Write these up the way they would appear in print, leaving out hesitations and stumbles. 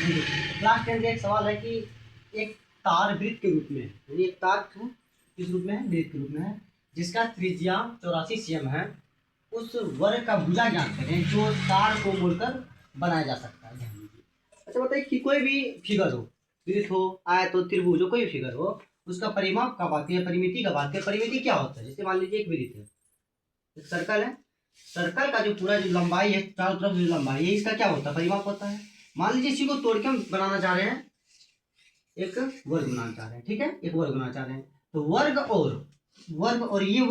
Class 10 का एक सवाल है कि एक तार वृत्त के रूप में है, यानी एक तार किस रूप में है, वृत्त के रूप में है, जिसका त्रिज्या 84 cm है। उस वर्ग का भुजा ज्ञात करें जो तार को मोड़कर बनाया जा सकता है। ध्यान दीजिए। अच्छा बताइए कि कोई भी फिगर हो, वृत्त हो, आयत हो, त्रिभुज हो, कोई भी फिगर हो, उसका परिमाप कब आती है, परिमिति कब आती है। परिमिति क्या होता है? जैसे मान लीजिए एक वृत्त है, एक सर्कल है, सर्कल का जो पूरा जो लंबाई है, चारों तरफ जो लंबाई है, इसका क्या होता है, परिमाप होता है। मान लीजिए इसी को तोड़ के हम बनाना चाह रहे हैं, एक वर्ग बनाना चाह रहे हैं, ठीक है, एक वर्ग बनाना चाह रहे हैं, तो वर्ग और ये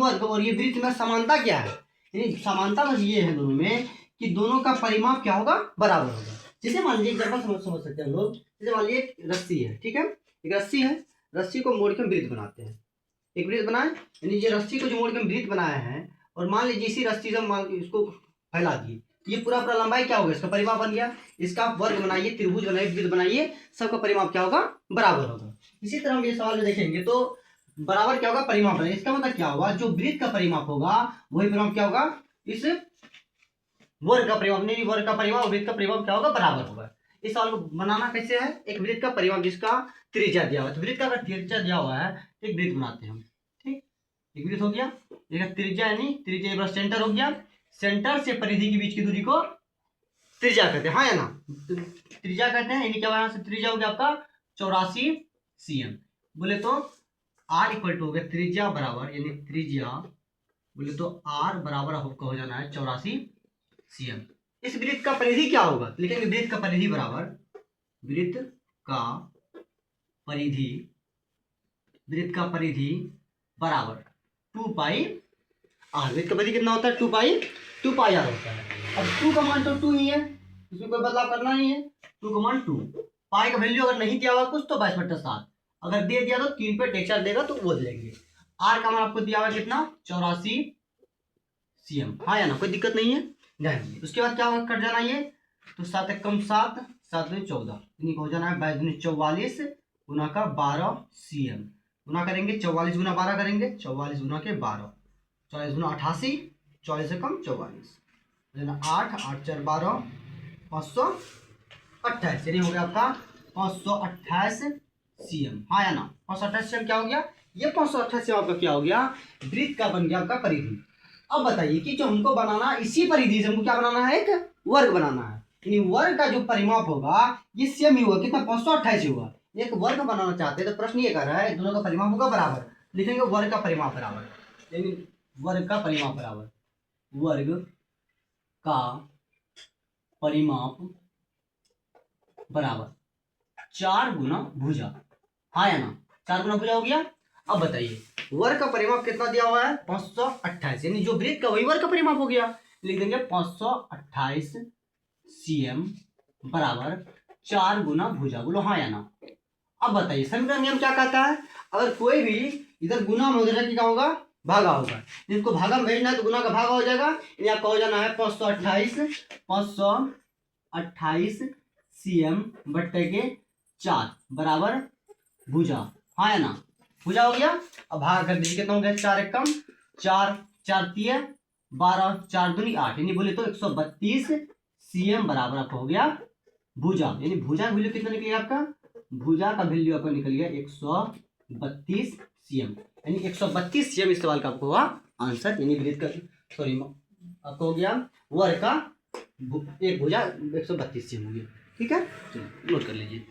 वृत्त में समानता क्या है, यानी समानता बस ये है दोनों में कि दोनों का परिमाप क्या होगा, बराबर होगा। जैसे मान लीजिए एग्जाम्पल समझ सकते हैं हम लोग। जैसे मान लीजिए एक रस्सी है, ठीक है, एक रस्सी है, रस्सी को मोड़ के वृत्त बनाते हैं, एक वृत्त बनाए, यानी ये रस्सी को जो मोड़ के वृत्त बनाया है, और मान लीजिए इसी रस्सी से मान इसको फैला दिए, ये पूरा पूरा लंबाई क्या होगा, इसका परिमाप बन गया। इसका वर्ग बनाइए, त्रिभुज बनाइए, वृत्त बनाइए, सबका परिमाप क्या होगा, बराबर होगा। इसी तरह हम ये सवाल में देखेंगे तो बराबर क्या होगा, परिमाप है। इसका मतलब क्या होगा, जो वृत्त का परिमाप होगा वही परिमाप क्या होगा, इस वर्ग का परिमाप, नहीं वर्ग का परिमाप वृत्त का परिमाप क्या होगा, बराबर होगा। इस सवाल को बनाना कैसे है, एक वृत्त का परिमाप जिसका त्रिज्या दिया हुआ है, तो वृत्त का अगर त्रिज्या दिया हुआ है तो एक वृत्त बनाते हैं हम, ठीक, एक वृत्त हो गया, एक त्रिज्या यानी त्रिज्या सेंटर हो गया, सेंटर से परिधि के बीच की दूरी को त्रिज्या कहते हैं, हाँ या ना, त्रिज्या कहते हैं, यानी क्या यहाँ से त्रिज्या हो गया आपका 84 cm। बोले तो r इक्वल टू हो गया त्रिज्या बराबर, यानी त्रिज्या बोले तो r बराबर आपका हो जाना है 84 cm। इस वृत्त का परिधि क्या होगा, लिखेंगे वृत्त का परिधि बराबर, वृत्त का परिधि, वृत्त का परिधि बराबर 2 पाई r। वृत्त का परिधि कितना होता है, 2 पाई r होता है। अब 2 का मान तो 2 ही है, इसमें कोई बदलाव करना नहीं है, 2 का मान 2। पाई का वैल्यू अगर नहीं दिया हुआ कुछ तो 22/7, अगर दे दिया तो 3 पे टेक्चर देगा तो वो लेंगे। आर का मान आपको दिया हुआ कितना, 84 cm, हाँ या ना, कोई दिक्कत नहीं है, ध्यान दीजिए। उसके बाद क्या होगा, कट जाना ये, तो 7 एकम 7, 7 दूनी 14, यानी हो जाना है 22 दूनी 44 गुना का 12 cm। गुना करेंगे 44 गुना 12 करेंगे, 44 गुना के 12, 44 गुना 88, 44 से कम 44, 8 8 4 12, 528, यानी हो गया आपका 528 cm, हाँ या ना, 528 cm क्या हो गया, ये 528 cm आपका क्या हो गया, वृत्त का बन गया आपका परिधि। अब बताइए कि जो हमको बनाना, इसी परिधि से हमको क्या बनाना है, एक वर्ग बनाना है, यानी वर्ग का जो परिमाप होगा ये सेम ही होगा, कितना 528 होगा। एक वर्ग बनाना चाहते हैं तो प्रश्न ये कर रहा है दोनों का परिमाप होगा बराबर, लिखेंगे वर्ग का परिमाप बराबर, यानी वर्ग का परिमाप बराबर, वर्ग का परिमाप बराबर 4 गुना भुजा, हाँ या ना, 4 गुना भुजा हो गया। अब बताइए वर्ग का परिमाप कितना दिया हुआ है, 528, यानी जो वृत्त का वही वर्ग का परिमाप हो गया, लिख देंगे 528 cm बराबर 4 गुना भुजा, बोलो हाँ या ना। अब बताइए समीकरण नियम क्या कहता है, अगर कोई भी इधर गुना में उधर क्या होगा, भागा होगा, जिसको भागा में भेजना है तो गुना का भागा हो जाएगा, यानी आपका हो जाना है 528 cm बट्टे के 4 बराबर भुजा, हाँ या ना, भुजा हो गया। अब भाग कर दीजिए, कितना हो गया, 4 एकम 4, 4 तिया 12, 4 दूनी 8, यानी बोले तो 132 cm बराबर आपका हो गया भुजा, यानी भुजा का वैल्यू कितना निकलेगा आपका, भुजा का वैल्यू आपका निकल गया 132 cm, यानी 132 cm इस सवाल का आपको हुआ आंसर, यानी वृत्त का सॉरी आपको हो गया वर्ग का एक भुजा 132 cm हो गया, ठीक है, चलिए नोट कर लीजिए।